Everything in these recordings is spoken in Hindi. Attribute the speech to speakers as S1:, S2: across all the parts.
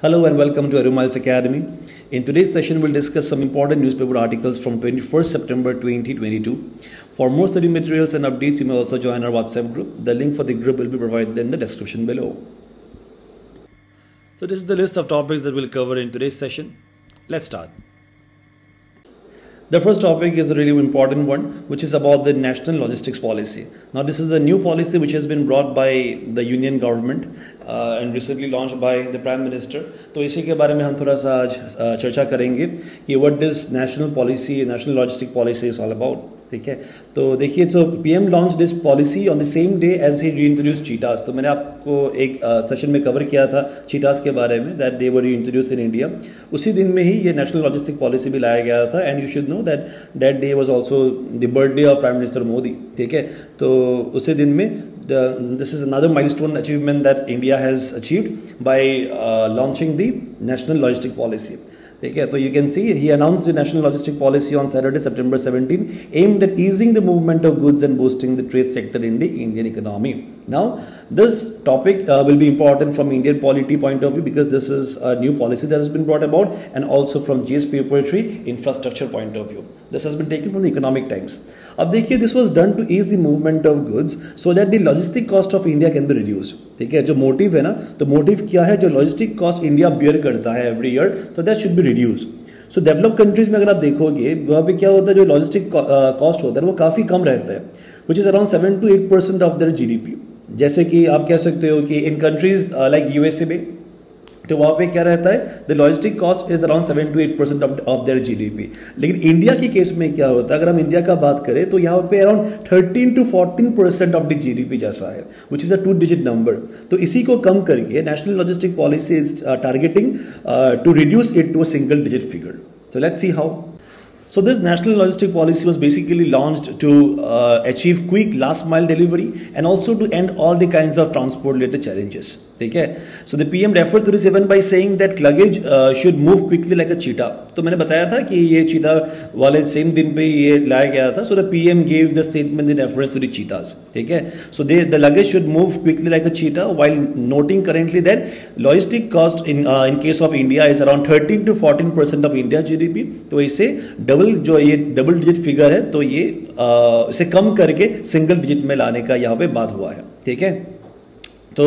S1: Hello and welcome to Arumiles Academy. In today's session, we'll discuss some important newspaper articles from 21st September 2022. For more study materials and updates, you may also join our WhatsApp group. The link for the group will be provided in the description below. So this is the list of topics that we'll cover in today's session. Let's start. The first topic is a really important one, which is about the national logistics policy. Now, this is a new policy which has been brought by the union government and recently launched by the Prime Minister. तो इसी के बारे में हम थोड़ा सा आज चर्चा करेंगे कि what this national logistic policy is all about. ठीक है, तो देखिए, तो PM launched this policy on the same day as he reintroduced cheetahs. तो मैंने आपको एक सेशन में कवर किया था cheetahs के बारे में, that they were reintroduced in India. उसी दिन में ही ये national logistic policy भी लाया गया था, and you should know that day was also the birthday of Prime Minister Modi. ठीक है, तो उसी दिन में this is another milestone achievement that India has achieved by launching the national logistic policy. ठीक है, तो you can see he announced the national logistic policy on Saturday, September 17, aimed at easing the movement of goods and boosting the trade sector in the Indian economy. Now, this topic will be important from Indian polity point of view because this is a new policy that has been brought about, and also from GS Paper 3 infrastructure point of view. This has been taken from the Economic Times. अब देखिए, this was done to ease the movement of goods so that the logistic cost of India can be reduced. ठीक है, जो मोटिव है ना, तो मोटिव क्या है, जो लॉजिस्टिक कॉस्ट इंडिया बियर करता है एवरी ईयर, तो that should be reduced. So developed countries में अगर आप देखोगे, वहाँ पे क्या होता है, जो लॉजिस्टिक कॉस्ट होता है वो काफ़ी कम रहता है, which is around 7 to 8% of their GDP. जैसे कि आप कह सकते हो कि इन कंट्रीज लाइक USA में, तो वहाँ पे क्या रहता है, the logistic cost is around 7 to 8% of their GDP. लेकिन इंडिया की केस में क्या होता है, अगर हम इंडिया का बात करें तो यहाँ पे around 13 to 14% of the GDP जैसा है, which is a 2-digit number. तो इसी को कम करके national logistic policy is targeting to reduce it to a single digit figure. So let's see how. So this national logistic policy was basically launched to achieve quick last mile delivery and also to end all the kinds of transport related challenges. ठीक है, so the PM referred to this even by saying that luggage should move quickly like a cheetah. तो मैंने बताया था कि ये cheetah वाले सेम दिन पे ये लाया गया था. So the PM gave the statement in reference to the cheetahs. ठीक है, so the luggage should move quickly like a cheetah while noting currently that logistic cost in case of India is around 13 to 14% of India GDP. तो इसे जो ये डबल डिजिट फिगर है, तो ये इसे कम करके सिंगल डिजिट में लाने का यहाँ पे बात हुआ है. ठीक है, तो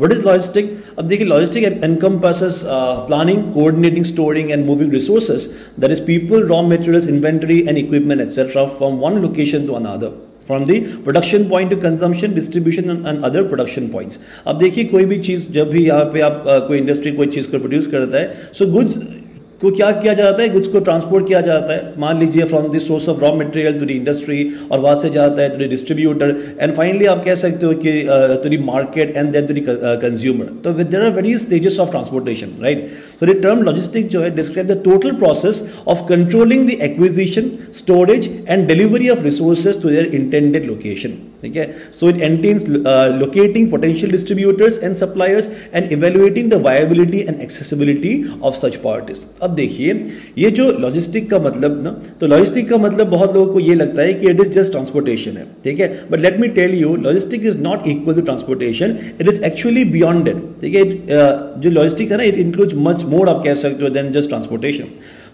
S1: व्हाट इज लॉजिस्टिक. अब देखिए, logistic encompasses planning, coordinating, storing and moving resources, that is people, raw materials, inventory and equipment etcetera from one location to another, from the production point to consumption, distribution and other production points. अब देखिए, कोई भी चीज जब भी यहाँ पे आप कोई इंडस्ट्री कोई चीज को प्रोड्यूस करता है, सो गुड्स को क्या किया जाता है, गुड्स को ट्रांसपोर्ट किया जाता है. मान लीजिए from the source of raw material to the industry, और वहां से जाता है to the distributor, and finally आप कह सकते हो कि to the market and then to the consumer. तो there are various stages of transportation, right. So the term logistic जो है describe the total process of controlling the acquisition, storage and delivery of resources to their intended location. ठीक है, so it entails locating potential distributors and suppliers and evaluating the viability and accessibility of such parties. अब देखिए, ये जो लॉजिस्टिक का मतलब ना, तो लॉजिस्टिक का मतलब बहुत लोगों को ये लगता है कि इट इज जस्ट ट्रांसपोर्टेशन है. ठीक है, but let me tell you, logistic is not equal to transportation, it is actually beyond it. ठीक है, जो लॉजिस्टिक है ना, इट इंक्लूड्स मच मोर, आप कह सकते हो, then just transportation.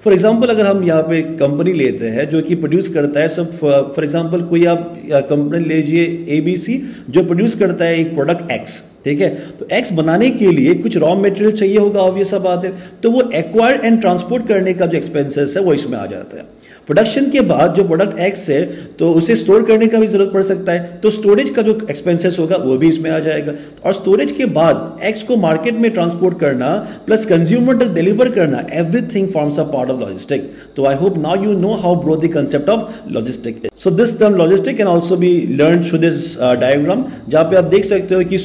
S1: For example, अगर हम यहाँ पे कंपनी लेते हैं जो कि प्रोड्यूस करता है, सब फॉर एग्जाम्पल कोई आप कंपनी लीजिए ABC, जो प्रोड्यूस करता है एक प्रोडक्ट X. ठीक है, तो X बनाने के लिए कुछ रॉ मटेरियल चाहिए होगा, ऑब्वियस सा बात है. तो वो एक्वायर एंड ट्रांसपोर्ट करने का जो एक्सपेंसेस है वो इसमें आ जाता है. प्रोडक्शन के बाद जो प्रोडक्ट X है, तो उसे स्टोर करने का भी जरूरत पड़ सकता है, तो स्टोरेज का जो एक्सपेंसेस होगा वो भी इसमें आ जाएगा. और स्टोरेज के बाद X को मार्केट में ट्रांसपोर्ट करना प्लस कंज्यूमर तक डिलीवर करना, everything forms a part of logistic. तो I hope now you know how broad the concept of logistic. So this term logistic can also be learned through this diagram, जहां पे आप देख सकते हो कि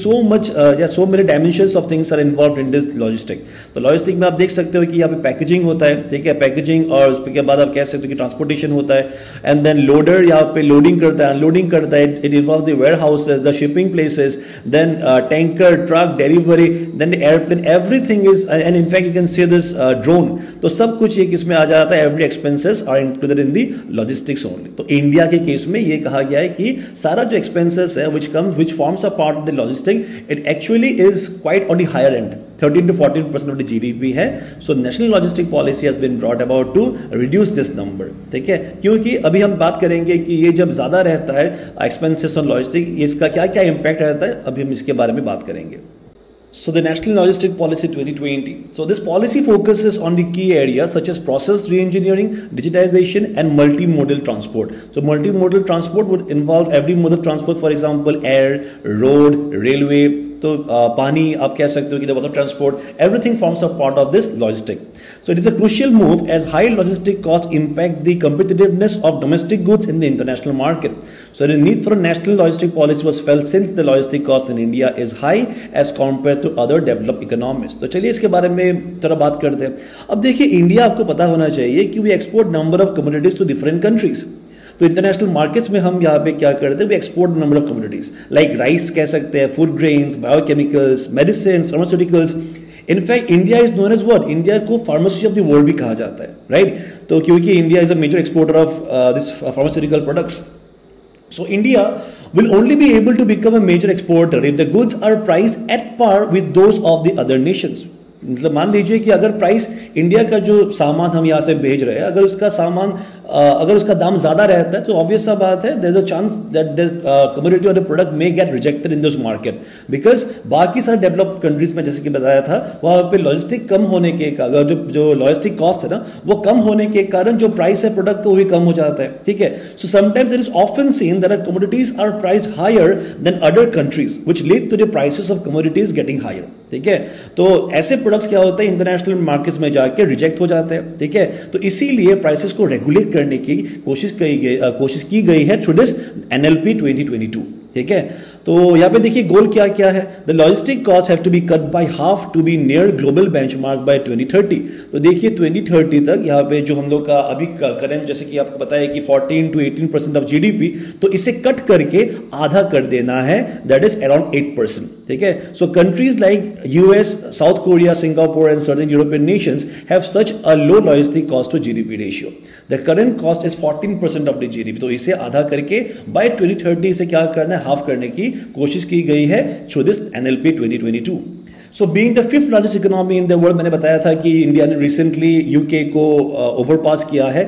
S1: so many dimensions of things are involved in this logistic. तो लॉजिस्टिक में आप देख सकते हो कि यहाँ पे पैकेजिंग होता है. ठीक है, पैकेजिंग, और उसके बाद आप कह सकते हो कि ट्रांसपोर्टेशन होता है, एंड देन लोडर यहाँ पे लोडिंग करता है, अनलोडिंग करता है. It involves the warehouses, the shipping places, then tanker, truck, delivery, then airplane, everything is, and in fact you can see this drone. तो सब कुछ ये किसमें आ जाता है, every expenses are included in the logistics only. तो इंडिया के केस में ये कहा गया है कि सारा जो एक्सपेंसेस है which forms a part of the logistic, it actually is quite on the higher end. 13 to 14% of the GDP है. So national logistic policy has been brought about to reduce this number. ठीक है, क्योंकि अभी हम बात करेंगे कि ये जब ज्यादा रहता है एक्सपेंसेस ऑन लॉजिस्टिक, इसका क्या क्या इंपैक्ट रहता है, अभी हम इसके बारे में बात करेंगे. So the National Logistic Policy 2020. So this policy focuses on the key areas such as process re-engineering, digitization and multimodal transport. So multimodal transport would involve every mode of transport, for example air, road, railway. तो पानी आप कह सकते हो कि the water transport, everything forms a part of this logistic. So it is a crucial move as high logistic costs impact the competitiveness of domestic goods in the international market. So the need for a national logistic policy was felt since the logistic cost in India is high as compared to other developed economies. तो चलिए इसके बारे में थोड़ा बात करते हैं. अब देखिए, इंडिया आपको पता होना चाहिए कि we export number of commodities to different countries. तो इंटरनेशनल मार्केट्स में हम यहाँ पे क्या करते हैं, we export number of commodities like rice कह सकते हैं, food grains, biochemicals, medicine, pharmaceuticals. In fact India is known as what, India को फार्मेसी ऑफ द वर्ल्ड भी कहा जाता है, राइट? तो क्योंकि India is a major exporter of this pharmaceutical products. So India will only be able to become a major exporter if the goods are priced at par with those of the other nations. मतलब मान लीजिए कि अगर प्राइस इंडिया का जो सामान हम यहाँ से भेज रहे हैं, अगर उसका दाम ज्यादा रहता है तो ऑब्वियस सा बात है, there is a chance that the commodity और the product may get rejected in this market, because बाकी सारे डेवलप्ड कंट्रीज में जैसे कि बताया था वहां पे लॉजिस्टिक कम होने के जो लॉजिस्टिक कॉस्ट है ना वो कम होने के कारण जो प्राइस है प्रोडक्ट का वो भी कम हो जाता है. ठीक है, so sometimes it is often seen that commodities are priced higher than other countries which lead to the prices of commodities getting higher. ठीक है, तो ऐसे प्रोडक्ट्स क्या होता है, इंटरनेशनल मार्केट्स में जाके रिजेक्ट हो जाते हैं. ठीक है, तो इसीलिए प्राइसेस को रेगुलेट करने की कोशिश की गई है थ्रू दिस एनएलपी 2022. ठीक है, तो यहाँ पे देखिए गोल क्या क्या है. The logistic cost have to be cut by half to be near global benchmark by 2030. तो देखिए 2030 तक यहाँ पे जो हम लोग का अभी करेंट जैसे कि आपको पता है कि 14 to 18% ऑफ जीडीपी, तो इसे कट करके आधा कर देना है, दैट इज अराउंड 8%. ठीक है, so countries like US, South Korea, Singapore and certain European nations have such a low logistic cost to GDP ratio. The current cost is 14% of the GDP. तो इसे आधा करके बाय 2030 इसे क्या करना है, हाफ करने की कोशिश की गई है through this NLP 2022. So being the fifth largest economy in the world, मैंने बताया था कि इंडिया ने रिसेंटली यूके को ओवरपास किया है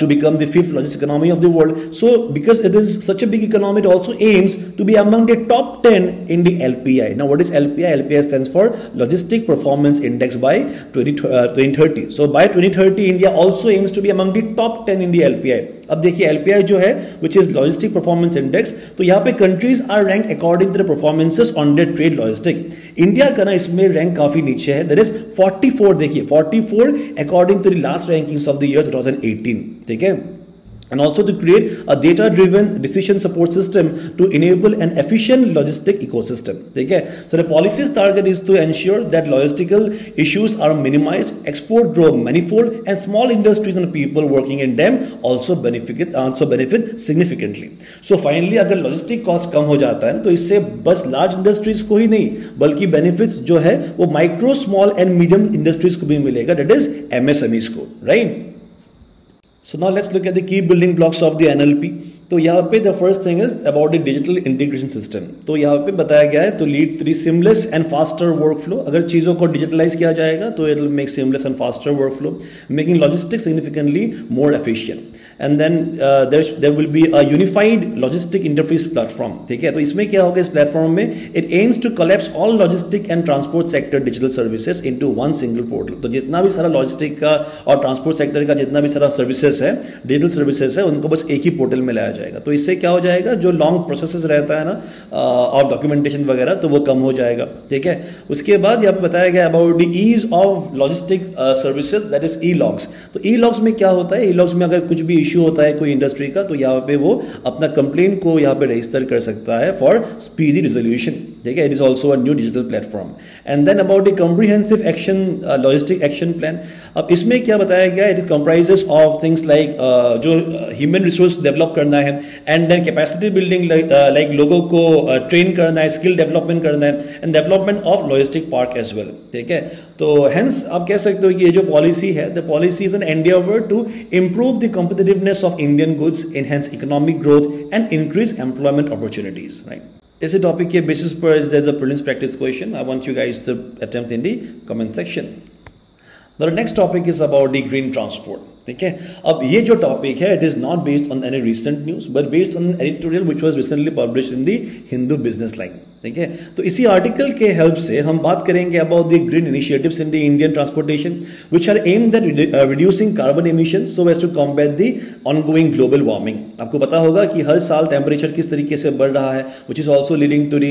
S1: to become the fifth largest economy of the world. So because it is such a big economy, it also aims to be among the top 10 in the LPI. Now what is LPI? LPI stands for logistic performance index by 2030. So by 2030 India also aims to be among the top 10 in the LPI. अब देखिए एलपीआई जो है which is logistic performance index, तो यहाँ पे countries are rank according to the performances on the trade logistic. India का ना इसमें रैंक काफी नीचे है, दैट इज 44. देखिए 44 according to the last rankings of the year 2018. ठीक है, and also to create a data-driven decision support system to enable an efficient logistic ecosystem. ठीक है, so the policy's target is to ensure that logistical issues are minimized, export grow manifold, and small industries and people working in them also benefit significantly. So finally, अगर logistic cost कम हो जाता है तो इससे बस large industries को ही नहीं बल्कि benefits जो है वो micro, small and medium industries को भी मिलेगा, that is MSMEs को, right? So now let's look at the key building blocks of the NLP. तो यहाँ पे the first thing is about the digital integration system. तो यहाँ पे बताया गया है to lead to the seamless and faster work flow. अगर चीजों को डिजिटलाइज किया जाएगा तो it will make seamless and faster work flow, making logistics significantly more efficient. And then there will be a unified logistic interface platform. ठीक है, तो इसमें क्या होगा इस प्लेटफॉर्म में, it aims to collapse all logistic and transport sector digital services into one single portal. तो जितना भी सारा लॉजिस्टिक का और ट्रांसपोर्ट सेक्टर का जितना भी सारा सर्विसेज है, डिजिटल सर्विसेज है, उनको बस एक ही पोर्टल में लाया जाएगा. तो इससे क्या हो जाएगा, जो लॉन्ग प्रोसेसेस रहता है ना और डॉक्यूमेंटेशन वगैरह, तो वो कम हो जाएगा. ठीक है, उसके बाद यहाँ पे बताया गया about the ease of logistic services, that is e logs. तो ई लॉग्स में क्या होता है, ई लॉग्स में अगर कुछ भी इश्यू होता है कोई इंडस्ट्री का तो यहाँ पे वो अपना कंप्लेन को यहाँ पे रजिस्टर कर सकता है फॉर स्पीडी रिजोल्यूशन. ठीक है, it is also a new digital platform. And then about the comprehensive action logistic action plan. अब इसमें क्या बताया गया, it comprises of things like जो ह्यूमन रिसोर्स डेवलप करना है, and then capacity building like लोगों को ट्रेन करना है, स्किल डेवलपमेंट करना है, and development of logistic park as well. ठीक है, तो हेंस आप कह सकते हो कि ये जो पॉलिसी है, the policy is an endeavour to improve the competitiveness of Indian goods, enhance economic growth and increase employment opportunities. Right. इसी टॉपिक के बेसिस पर there is a prelims practice question I want you guys to attempt in the comment section. The next topic is about the green transport. ठीक है, अब ये जो टॉपिक है it is not based on any recent news but based on editorial which was recently published in the Hindu business line. ठीक है, तो इसी आर्टिकल के हेल्प से हम बात करेंगे about the green initiatives in the Indian transportation which are aimed at reducing carbon emission so as to combat the ongoing global warming. आपको पता होगा कि हर साल टेम्परेचर किस तरीके से बढ़ रहा है which is also leading to the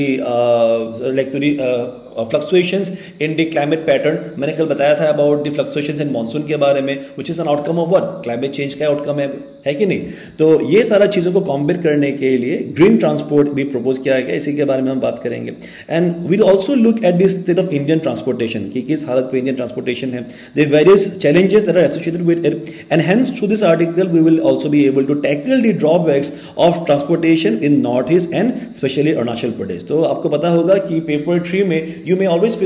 S1: fluctuations in the climate pattern. मैंने कल बताया था about the fluctuations in monsoon के बारे में which is an outcome of what, climate change का आउटकम है कि नहीं. तो ये सारा चीजों को कॉम्बैट करने के लिए ग्रीन ट्रांसपोर्ट भी प्रपोज किया गया, इसी के बारे में हम बात करेंगे. And we'll also look at the state of Indian transportation कि किस हालत पे इंडियन ट्रांसपोर्टेशन है, the various challenges that are associated with it, and hence through this article we will also be able to tackle the drawbacks of transportation in north east and specially Arunachal Pradesh. तो आपको पता होगा कि पेपर 3 में you may always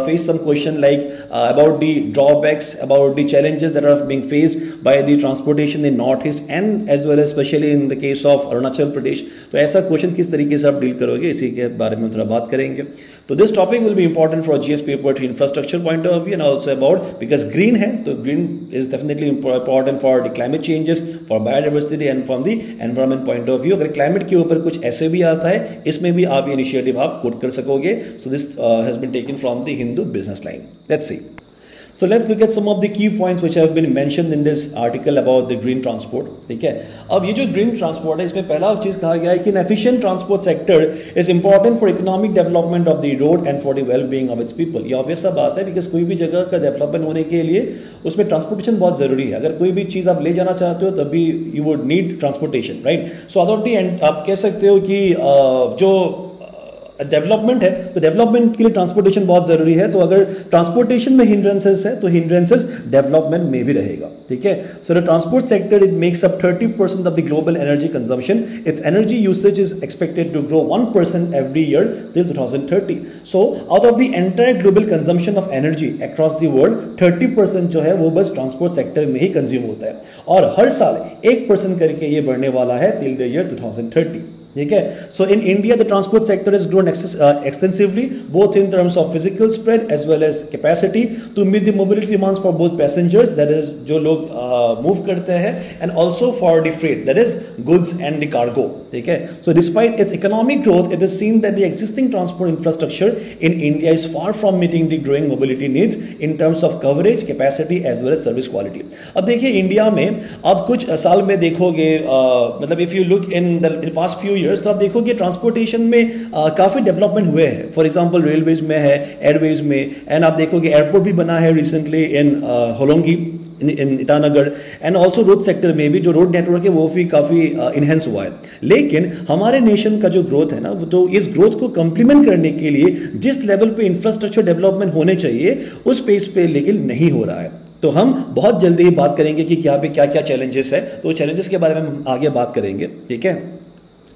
S1: face some question like about the drawbacks, about the challenges that are being faced by the transportation in northeast and as well as especially in the case of Arunachal Pradesh. तो ऐसा क्वेश्चन किस तरीके से आप डील करोगे, इसी के बारे में थोड़ा बात करेंगे. तो this topic will be important for GS paper 3 infrastructure point of view and also about because green है तो green is definitely important for the climate changes, for biodiversity and from the environment point of view. अगर क्लाइमेट के ऊपर कुछ ऐसे भी आता है इसमें भी आप ये इनिशिएटिव आप कोट कर सकोगे. So this has been taken from the Hindu business line. Let's see. So let's look at some of the key points which have been mentioned in this article about the green transport. ठीक है, अब ये जो green transport है इसमें पहला चीज कहा गया है कि an efficient transport sector is important for economic development of the road and for the well-being of its people. ये obvious सा बात है because कोई भी जगह का डेवलपमेंट होने के लिए उसमें ट्रांसपोर्टेशन बहुत जरूरी है. अगर कोई भी चीज आप ले जाना चाहते हो तभी you would need transportation, right? So other and आप कह सकते हो कि जो डेवलपमेंट है तो डेवलपमेंट के लिए ट्रांसपोर्टेशन बहुत जरूरी है. तो अगर ट्रांसपोर्टेशन में हिंड्रेंसेस है तो हिंड्रेंसेस डेवलपमेंट में भी रहेगा. ठीक है, so the transport sector it makes up 30% of the global energy consumption. Its energy usage is expected to grow 1% every year till 2030. So out of the entire global consumption of energy across the world 30% जो है वो बस ट्रांसपोर्ट सेक्टर में ही कंज्यूम होता है और हर साल 1% करके ये बढ़ने वाला है टिल द ईयर 2030. ठीक है, so in India the transport sector is grown extensively both in terms of physical spread as well as capacity to meet the mobility demands for both passengers that is जो लोग मूव करते हैं and also for the freight that is goods and the cargo. ठीक है, so despite its economic growth it is seen that the existing transport infrastructure in India is far from meeting the growing mobility needs in terms of coverage, capacity as well as service quality. अब देखिए इंडिया में आप कुछ साल में देखोगे मतलब if you look in the past few years तो आप देखोगे ट्रांसपोर्टेशन में काफी डेवलपमेंट हुए हैं. फॉर एग्जांपल रेलवेज में है, एयरवेज में, एंड आप देखोगे एयरपोर्ट भी बना है recently in Hollongi in Itanagar and also road sector में भी जो रोड नेटवर्क है वो भी काफी इनहेंस हुआ है. लेकिन हमारे नेशन का जो ग्रोथ है ना तो इस ग्रोथ को कंप्लीमेंट करने के लिए जिस लेवल पे इंफ्रास्ट्रक्चर डेवलपमेंट होने चाहिए उस पेस पे लेकिन नहीं हो रहा है. तो हम बहुत जल्दी ही बात करेंगे कि क्या पे क्या क्या चैलेंजेस है, तो चैलेंजेस के बारे में हम आगे बात करेंगे. ठीक है,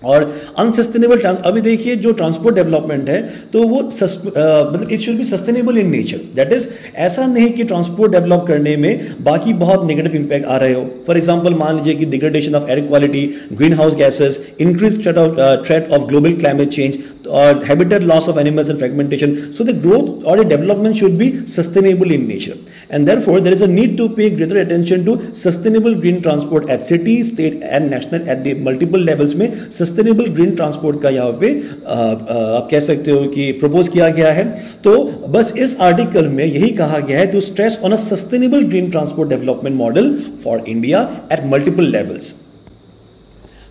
S1: और अनसस्टेनेबल अभी देखिए जो ट्रांसपोर्ट डेवलपमेंट है तो वो मतलब it should be sustainable in nature. That is ऐसा नहीं कि ट्रांसपोर्ट डेवलप करने में बाकी बहुत नेगेटिव इंपैक्ट आ रहे हो. फॉर एग्जांपल मान लीजिए कि degradation of air quality, green house gases, increase threat of global climate change और habitat loss of animals and fragmentation. So the growth और the development should be sustainable in nature and therefore there is a need to pay greater attention to sustainable green transport at city, state and national at the multiple levels में. सस्टेनेबल ग्रीन ट्रांसपोर्ट का यहां पे आप कह सकते हो कि प्रपोज किया गया है. तो बस इस आर्टिकल में यही कहा गया है to stress on a sustainable green transport development model for India at multiple levels.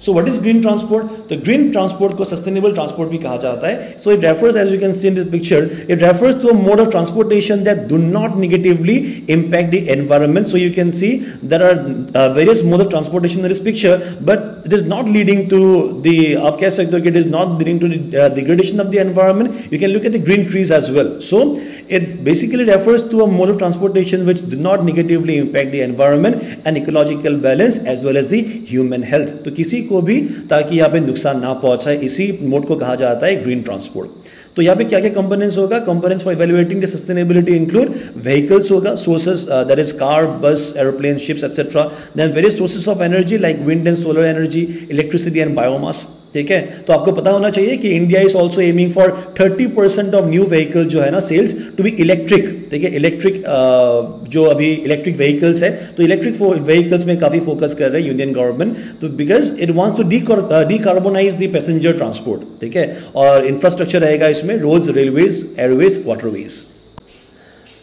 S1: So what is green transport? तो green transport को sustainable transport भी कहा जाता है. So it refers, as you can see in this picture, it refers to a mode of transportation that do not negatively impact the environment. So you can see there are various modes of transportation in this picture, but it is not leading to the आप कह सकते हो कि it is not leading to the degradation of the environment. You can look at the green trees as well. So it basically refers to a mode of transportation which do not negatively impact the environment and ecological balance as well as the human health. तो किसी को भी ताकि यहाँ पे नुकसान ना पहुंचाए इसी मोड को कहा जाता है ग्रीन ट्रांसपोर्ट. तो यहाँ पे क्या क्या कंपोनेंट्स होगा? Components for evaluating the sustainability include vehicles होगा, sources that is car, bus, aeroplane, ships etcetera. Then various sources of energy like wind and solar energy, electricity and biomass. ठीक है, तो आपको पता होना चाहिए कि India is also aiming for 30% of new vehicle जो है ना सेल्स टू बी इलेक्ट्रिक। ठीक है, इलेक्ट्रिक जो अभी इलेक्ट्रिक व्हीकल्स है, तो इलेक्ट्रिक व्हीकल्स में काफी फोकस कर रहे हैं यूनियन गवर्नमेंट, तो because it wants to decarbonize the passenger transport. ठीक है, और इंफ्रास्ट्रक्चर रहेगा इसमें roads, railways, airways, waterways.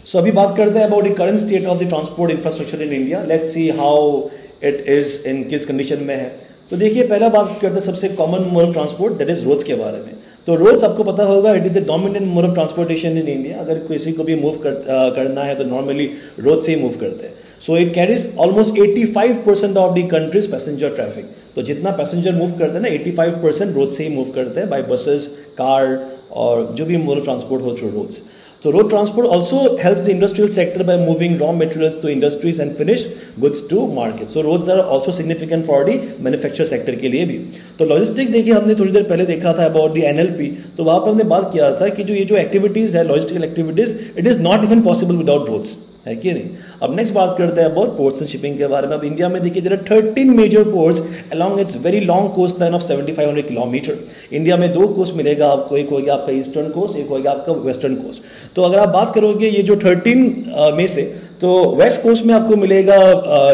S1: So अभी बात करते हैं about the current state of the transport infrastructure in India. Let's see how it is in किस कंडीशन में है। तो देखिए, पहला बात करते हैं सबसे common mode of transport, that is roads के बारे में। तो रोड्स आपको पता होगा it is the dominant mode of transportation in India. अगर किसी को भी मूव करना है तो नॉर्मली रोड से ही मूव करते हैं। So it carries almost 85% of the countries passenger traffic. तो जितना पैसेंजर मूव करते हैं ना, 85% रोड से ही मूव करते हैं, बाय बसेस, कार और जो भी मोड ऑफ ट्रांसपोर्ट हो through roads. So road transport also helps the industrial sector by moving raw materials to industries and finished goods to market. So roads are also significant for the manufacture sector के लिए भी। तो लॉजिस्टिक देखिए, हमने थोड़ी देर पहले देखा था अबाउट दी NLP, तो वहां पर हमने बात किया था कि जो ये जो एक्टिविटीज है, logistical activities, it is not even possible without roads, है कि नहीं। अब नेक्स्ट बात करते हैं अबाउट पोर्ट्स एंड शिपिंग के बारे में। अब इंडिया में देखिए, there are 13 major ports along its very long coast line of 7500 kilometre. India में 2 कोस्ट मिलेगा आपको, एक होगा आपका ईस्टर्न कोस्ट, एक होगा आपका वेस्टर्न कोस्ट। तो अगर आप बात करोगे ये जो 13 में से, तो वेस्ट कोस्ट में आपको मिलेगा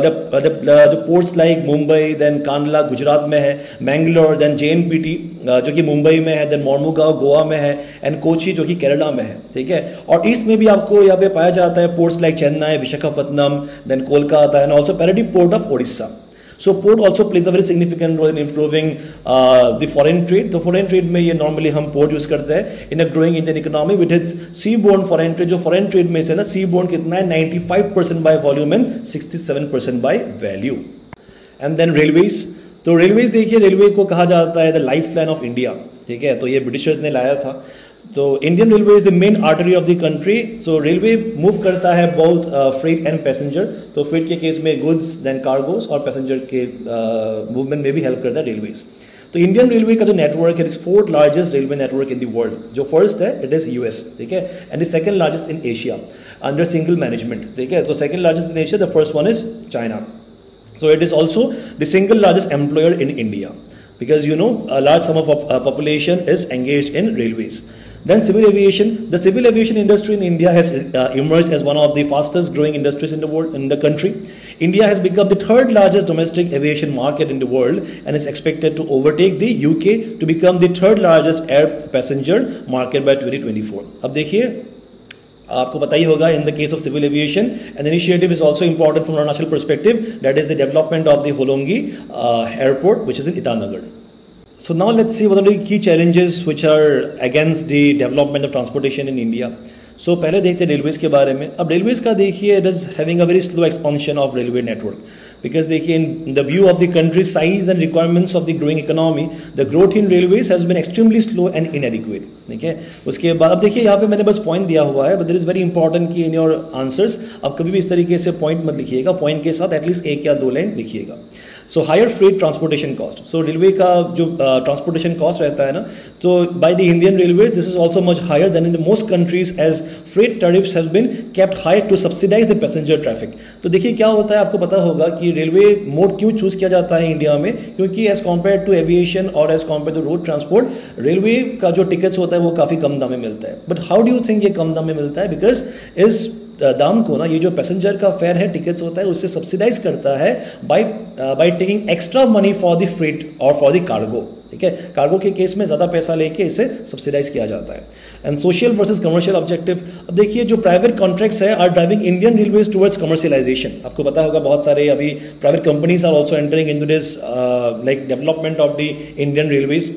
S1: जो ports like Mumbai, then Kandla Gujarat में है, मैंगलोर, देन JNPT जो कि मुंबई में है, देन मोर्मुगांव गोवा में है, एंड कोची जो कि केरला में है। ठीक है, और ईस्ट में भी आपको यहाँ पे पाया जाता है ports like Chennai, Visakhapatnam, then Kolkata, and also Paradip port of Odisha. So port also plays a very significant role in improving the foreign trade. तो foreign trade में ये normally हम port use करते हैं in a growing Indian economy with its seaborne foreign trade। जो foreign trade में से ना seaborne कितना है, 95% by volume and 67% by value। And then railways। तो railways देखिए, रेलवे को कहा जाता है the lifeline of India। ठीक है, तो ये ब्रिटिशर्स ने लाया था। तो Indian railway is the main artery of the country. So railway move करता है बोथ फ्रेट एंड पैसेंजर। तो फ्रेट के केस में गुड्स, देन कार्गोस, और पैसेंजर के मूवमेंट में भी हेल्प करता है रेलवेज। तो इंडियन रेलवे का जो नेटवर्क है, is 4th largest railway network in the world. जो फर्स्ट है इट इज US, ठीक है, and the second largest in Asia under single management. ठीक है, तो second largest in Asia, the first one is China. So it is also the single largest employer in India because a large sum of population is engaged in railways. Then civil aviation. The civil aviation industry in India has emerged as one of the fastest growing industries in the world, in the country. India has become the 3rd largest domestic aviation market in the world and is expected to overtake the UK to become the 3rd largest air passenger market by 2024. अब देखिए, आपको पता ही होगा, in the case of civil aviation an initiative is also important from Arunachal perspective, that is the development of the Hollongi airport which is in Itanagar. So now let's see what are the key challenges which are against the development of transportation in India. So पहले देखते हैं रेलवेज के बारे में। अब रेलवेज का देखिए, it is having a very slow expansion of railway network because देखिए, in the view of the country's size and requirements of the growing economy, the growth in railways has been extremely slow and inadequate. ठीक है, उसके बाद अब देखिए, यहाँ पे मैंने बस पॉइंट दिया हुआ है, but there is very important कि in your answers आप कभी भी इस तरीके से पॉइंट मत लिखिएगा, पॉइंट के साथ एटलीस्ट 1 या 2 लाइन लिखिएगा। So higher freight transportation cost. So railway का जो ट्रांसपोर्टेशन कॉस्ट रहता है ना, तो by the Indian railways this is also much higher than in the most countries as freight tariffs has been kept high to subsidize the passenger traffic. तो देखिए क्या होता है, आपको पता होगा कि रेलवे मोड क्यों चूज किया जाता है इंडिया में, क्योंकि एज कम्पेयर टू एविएशन और as compare to road transport, railway का जो टिकट्स होता है वो काफी कम दाम में मिलता है। But how do you think ये कम दाम में मिलता है? बिकॉज इस दाम को ना, ये जो पैसेंजर का फेयर है, टिकट्स होता है, उससे सब्सिडाइज करता है by taking extra money for the freight और फॉर द कार्गो। ठीक है, कार्गो के केस में ज्यादा पैसा लेके इसे सब्सिडाइज किया जाता है। And social versus commercial objective. अब देखिए, जो प्राइवेट कॉन्ट्रैक्ट्स है are driving Indian railways towards commercialization. आपको पता होगा बहुत सारे अभी private companies are also entering into this like development of the Indian railways.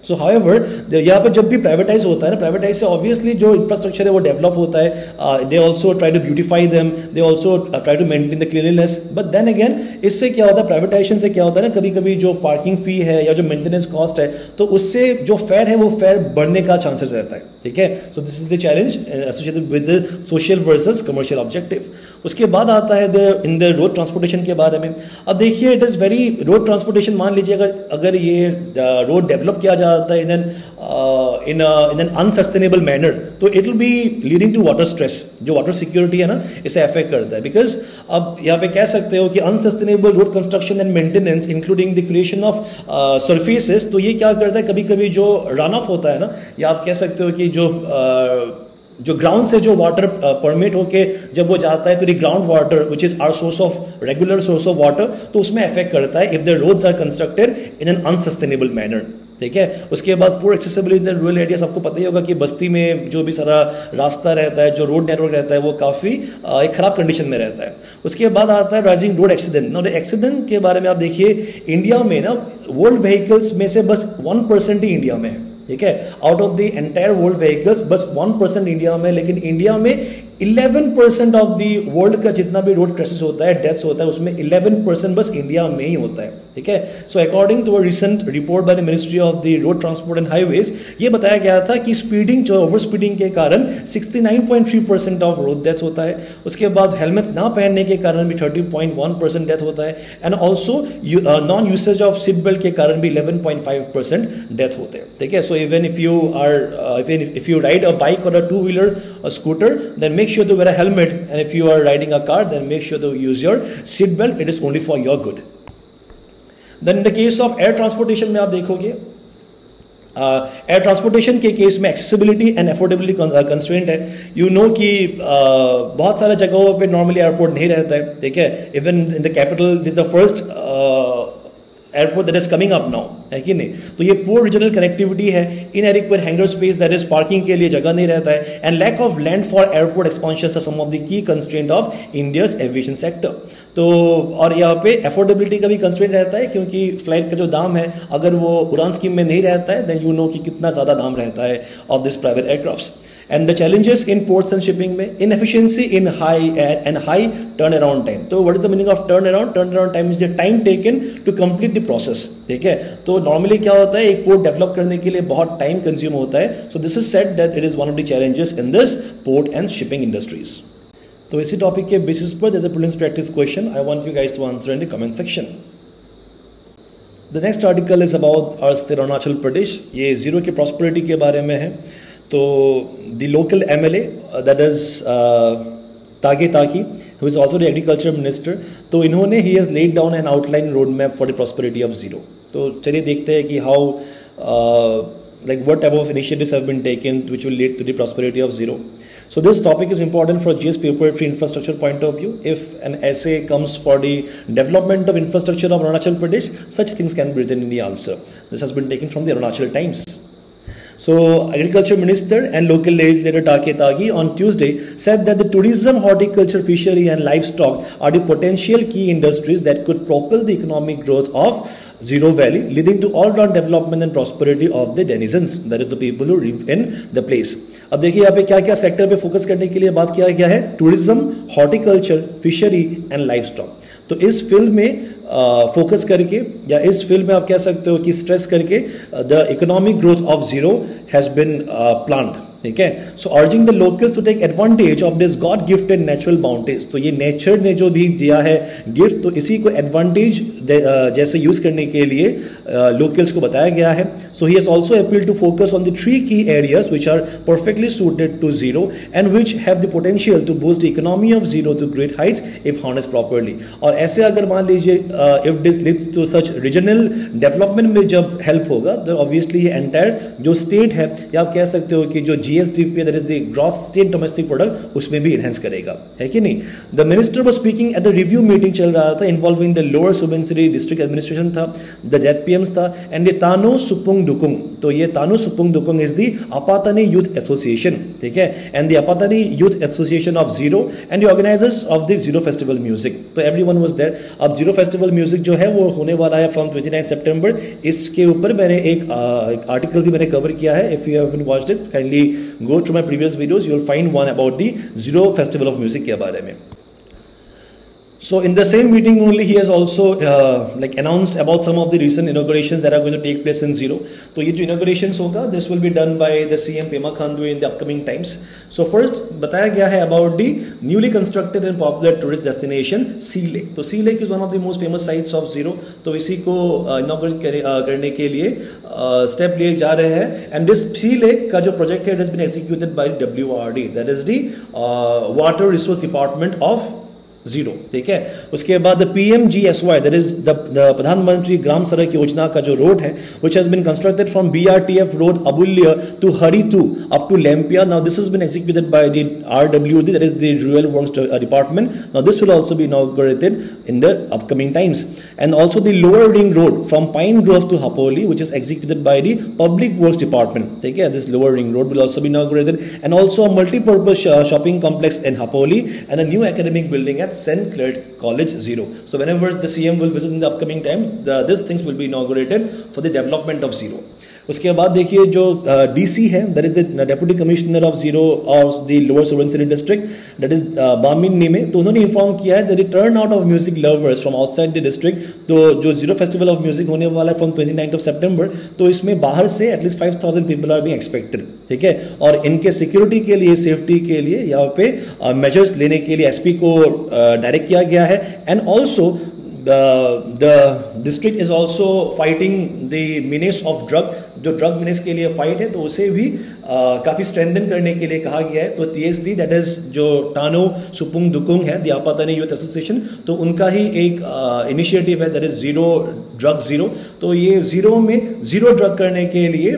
S1: So however, यहाँ पर जब भी प्राइवेटाइज होता है ना, प्राइवेटाइज से ऑब्वियसली जो इंफ्रास्ट्रक्चर है वो डेवलप होता है। They also try to beautify them, they also try to maintain the cleanliness. But then again, इससे क्या होता है, प्राइवेटाइजेशन से क्या होता है ना, कभी कभी जो पार्किंग फी है या जो मेंटेनेंस कॉस्ट है, तो उससे जो फेयर है वो फेयर बढ़ने का चांसेस रहता है। ठीक है. So this is the challenge associated with the social versus commercial objective. उसके बाद आता है इन द रोड ट्रांसपोर्टेशन के बारे में. अब देखिए it is very road transportation, मान लीजिए अगर ये रोड डेवलप किया जाता है इन एन अनसस्टेनेबल मैनर, तो it will be leading to water stress. जो वाटर सिक्योरिटी है ना, इसे अफेक्ट करता है. बिकॉज अब यहाँ पे कह सकते हो कि unsustainable road construction and maintenance including the creation of surfaces, तो ये क्या करता है, कभी कभी जो रन ऑफ होता है ना, या आप कह सकते हो कि जो ग्राउंड से जो वाटर परमिट होके जब वो जाता है तो ground water which is our source of regular source of water, तो उसमें अफेक्ट करता है if the roads are constructed in an unsustainable manner. ठीक है. उसके बाद पूर एक्सेसिबिलिटी इन रूरल एरिया, सबको पता ही होगा कि बस्ती में जो भी सारा रास्ता रहता है, जो रोड नेटवर्क रहता है, वो काफी एक खराब कंडीशन में रहता है. उसके बाद आता है राइजिंग रोड एक्सीडेंट. ना एक्सीडेंट के बारे में आप देखिए, इंडिया में ना वर्ल्ड व्हीकल्स में से बस 1% ही इंडिया में है. ठीक है. Out of the entire world vehicles बस 1% इंडिया में, लेकिन इंडिया में 11% ऑफ द वर्ल्ड का जितना भी रोड क्रैशेस होता है, डेथ्स होता है, उसमें 11% बस इंडिया में ही होता है. ठीक है. So according to a recent report by the ministry of the road transport and highways, ये बताया गया था कि स्पीडिंग, जो ओवर स्पीडिंग के कारण 69.3% ऑफ रोड डेथ्स होता है. उसके बाद हेलमेट ना पहनने के कारण भी 30.1% डेथ होता है. And also non usage of seat belt के कारण भी 11.5% डेथ होते हैं. ठीक है. So even if you ride a bike और a two wheeler scooter, then make sure to wear a helmet, and if you are riding a car, then make sure to use your seat belt. It is only for your good. Then in the case of air transportation में आप देखोगे, एयर ट्रांसपोर्टेशन के केस में एक्सेसिबिलिटी एंड अफोर्डेबिलिटी कंस्ट्रेंट है. यू नो कि बहुत सारे जगहों पे नॉर्मली एयरपोर्ट नहीं रहता है. ठीक है. Even in the capital it is the first airport that is coming up now, है कि नहीं. तो ये पूर रीजनल कनेक्टिविटी है. Inadequate hangar space, that is parking के लिए जगह नहीं रहता है. And lack of land for airport expansion are some of the key constraint of India's aviation sector. तो और यहाँ पे अफोर्डेबिलिटी का भी कंस्ट्रेंट रहता है, क्योंकि फ्लाइट का जो दाम है, अगर वो उड़ान स्कीम में नहीं रहता है, देन यू नो कि कितना ज्यादा दाम रहता है of this private aircrafts. And the challenges in ports and shipping में inefficiency in high turnaround time. तो what is the meaning of turnaround? Turnaround time is the time taken to complete the process. ठीक है. तो normally क्या होता है, एक पोर्ट डेवलप करने के लिए बहुत टाइम कंज्यूम होता है. So this is said that it is one of the challenges in this port and shipping industries. तो इसी टॉपिक के बेसिस पर there's a prelims practice question. I want you guys to answer in the comment section. The next article is about our state Arunachal Pradesh. ये जीरो की प्रॉस्पेरिटी के बारे में है. तो the local MLA that is Tage Taki, who is also the agriculture minister, तो इन्होंने ही has laid down an outline road map for the prosperity of Ziro. तो चलिए देखते हैं कि how like what type of initiatives have been taken which will lead to the prosperity of zero. So this topic is important for GS preparatory infrastructure point of view. If an essay comes for the development of infrastructure of Arunachal Pradesh, such things can be written in the answer. This has been taken from the Arunachal Times. So, Agriculture Minister and local legislator Take Tagi on Tuesday said that the tourism, horticulture, fishery and livestock are the potential key industries that could propel the economic growth of Zero Valley, leading to all-round development and prosperity of the denizens, that is the people who live in the place. अब देखिए यहाँ पे क्या क्या सेक्टर पे फोकस करने के लिए बात किया गया है. Tourism, horticulture, fishery and livestock. तो इस फील्ड में फोकस करके, या इस फील्ड में आप कह सकते हो कि स्ट्रेस करके the economic growth of Ziro has been planned. ठीक है. So urging the locals to take advantage of this god gifted natural boundaries. तो ये नेचर ने जो भी दिया है गिफ्ट, तो इसी को एडवांटेज जैसे यूज करने के लिए लोकल्स को बताया गया है. So he has also appeal to focus on the 3 key areas which are perfectly suited to Ziro and which have the potential to boost the economy of Ziro to great heights if harnessed properly. और ऐसे अगर मान लीजिए if this leads to such regional development में जब हेल्प होगा, तो ऑब्वियसली ये एंटायर जो स्टेट है, या आप कह सकते हो कि जो GSDP, that is the gross state domestic product, उसमें भी enhance करेगा, है कि नहीं. The minister was speaking at the review meeting चल रहा था involving the lower Subansiri district administration था, the ZPMs था, and the Tano Supung Dukung. तो ये Tano Supung Dukung is the Apatani Youth Association, ठीक है, and the Apatani Youth Association of Zero and the organizers of the Zero Festival Music. तो everyone was there. अब Zero Festival Music जो है वो होने वाला है from 29 September. इसके ऊपर मैंने एक आर्टिकल भी मैंने कवर किया है. If you haven't watched it, kindly go to my previous videos. You will find one about the Zero Festival of Music के बारे में. So in the same meeting only, he has also like announced about some of the recent inaugurations that are going to take place in Zero. तो ये जो inaugurations होगा, this will be done by the CM Pema Khandu in the upcoming times. So first बताया गया है about the newly constructed and popular tourist destination Sea Lake. तो Sea Lake is one of the most famous sites of Zero. तो इसी को inaugurate करने के लिए step लिए जा रहे हैं. And this Sea Lake का जो project है, it has been executed by WRD, that is the Water Resource Department of Zero. ठीक है. उसके बाद PMGSY, that is the प्रधानमंत्री ग्राम सड़क योजना का जो रोड है, which has been constructed from BRTF road Abulya to Haritu up to Lempia. Now this has been executed by the RWD, that is the Rural Works Department. Now this will also be inaugurated in the upcoming times. And also the Lower Ring Road from Pine Grove to Hapoli, which is executed by the Public Works Department. ठीक है. This Lower Ring Road will also be inaugurated. And also a multi-purpose shopping complex in Hapoli and a new academic building at St. Clair College Zero. So whenever the CM will visit in the upcoming time, these things will be inaugurated for the development of Zero. उसके बाद देखिए जो DC है, that is the Deputy Commissioner of Zero or the Lower Subansiri District, that is Bamin Nime. तो उन्होंने इन्फॉर्म किया है that the turnout of music lovers from outside the district, तो जो Zero Festival of Music होने वाला है from 29th of September, तो इसमें बाहर से at least 5,000 people are being expected. ठीक है. और इनके सिक्योरिटी के लिए, सेफ्टी के लिए यहाँ पे मेजर्स लेने के लिए SP को डायरेक्ट किया गया है. And also the district is also fighting the menace of drug. जो ड्रग menace के लिए फाइट है, तो उसे भी काफी स्ट्रेंथन करने के लिए कहा गया है. तो TSD, that is जो टानो सुपुंग दुकुंग है, द आपातानी यूथ एसोसिएशन, तो उनका ही एक इनिशिएटिव है, that is zero drug zero. तो ये जीरो में जीरो ड्रग करने के लिए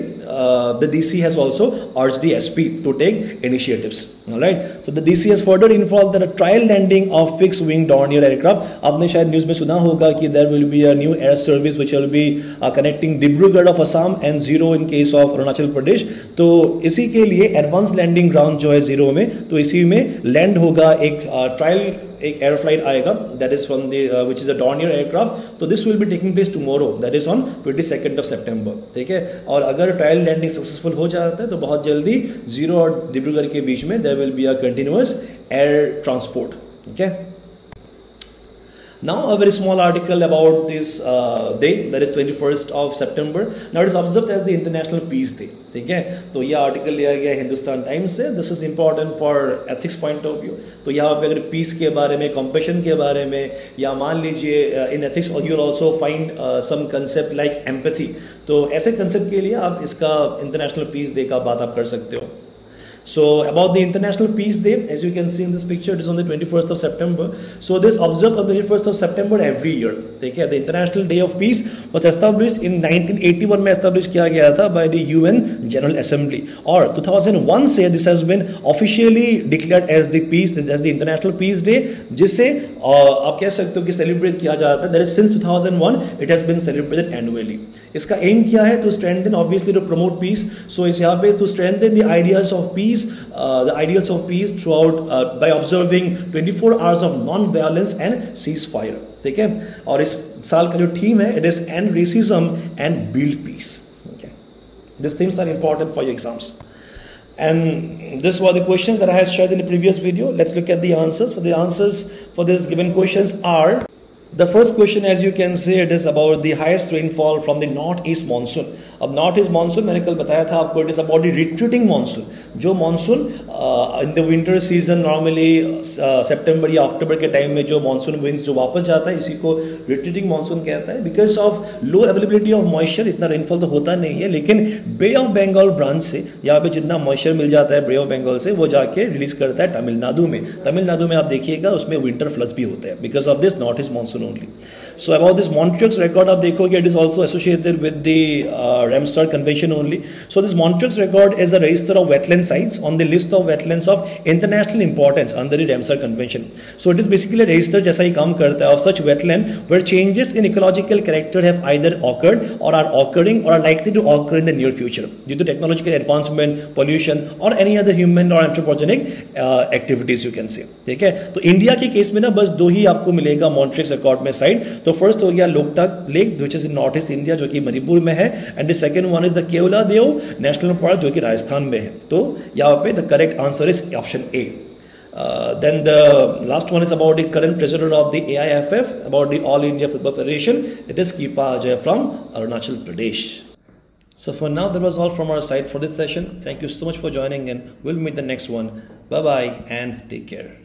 S1: the DC has also urged the SP to take initiatives. Alright, so the DC has further informed that a trial landing of fixed wing Dornier aircraft. आपने शायद न्यूज में सुना होगा कि there will be a new air service which will be connecting Dibrugarh of Assam and Zero in case of Arunachal Pradesh. तो इसी के लिए एडवांस लैंडिंग ग्राउंड जो है Zero में, तो इसी में लैंड होगा एक ट्रायल, एक एयर फ्लाइट आएगा, that is from the which is a Dornier aircraft. तो this will be taking place tomorrow, that is on 22nd of September. ठीक है. और अगर ट्रायल लैंडिंग सक्सेसफुल हो जाता है तो बहुत जल्दी Zero और डिब्रूगढ़ के बीच में there will be a continuous air transport. Okay. Now a very small article about this day, that is 21st of September. Now it is observed as the International Peace Day. ठीक है. तो यह आर्टिकल लिया गया हिंदुस्तान टाइम्स से. This is important for ethics point of view. तो यहाँ पे अगर पीस के बारे में, कॉम्पेशन के बारे में, या मान लीजिए in ethics you will also find some concept like empathy. तो ऐसे कंसेप्ट के लिए आप इसका इंटरनेशनल पीस डे का बात आप कर सकते हो. So about the International Peace Day, as you can see in this picture, it is on the 21st of September. So this observed on the 21st of September every year. ठीक है. The International Day of Peace was established in 1981 में establish किया गया था by the UN General Assembly. और 2001 से this has been officially declared as the peace, as the International Peace Day, जिसे आप कह सकते हो कि सेलिब्रेट किया जाता है. That is since 2001 it has been celebrated annually. इसका एम क्या है? To strengthen, obviously to promote peace. So इस यहाँ पे to strengthen the ideas of peace. The ideals of peace throughout by observing 24 hours of non-violence and ceasefire. ठीक है. और इस साल का जो थीम है, it is end racism and build peace. Okay. These themes are important for your exams. And this was the question that I had shared in the previous video. Let's look at the answers. For the answers for these given questions are: the first question, as you can see, it is about the highest rainfall from the northeast monsoon. अब नॉर्थ ईस्ट मानसून मैंने कल बताया था आपको, it is about the retreating monsoon. जो monsoon in the winter season normally सितंबर या अक्टूबर के टाइम में जो मानसून विंड्स जो वापस जाता है, इसी को रिट्रीटिंग मानसून कहता है. Because of low availability of moisture, इतना रेनफॉल तो होता नहीं है, लेकिन बे ऑफ बंगाल ब्रांच से यहाँ पे जितना मॉइस्चर मिल जाता है बे ऑफ बंगाल से, वो जाके रिलीज करता है तमिलनाडु में. तमिलनाडु में आप देखिएगा उसमें विंटर फ्लड्स भी होते हैं because of this north east monsoon only. So about this Montreux record आप देखोगे, it is also associated with the Ramsar Convention only. So this Montreux record is a register of wetland sites on the list of wetlands of international importance under the Ramsar Convention. So it is basically a register जैसा ही काम करता है of such wetland where changes in ecological character have either occurred or are occurring or are likely to occur in the near future due to technological advancement, pollution or any other human or anthropogenic activities you can say. ठीक है. तो इंडिया के केस में ना बस दो ही आपको मिलेगा Montreux record में साइट. तो फर्स्ट हो गया Loktak lake which is in north east India जो कि मणिपुर में है, and the second one is the Keoladeo national park जो कि राजस्थान में है. तो यहाँ पे the correct answer is option A. Then the last one is about the current treasurer of the AIFF, about the All India Football Federation. It is Kipa Ajay from Arunachal Pradesh. So for now, that was all from our side for this session. Thank you so much for joining, and we'll meet the next one. Bye bye and take care.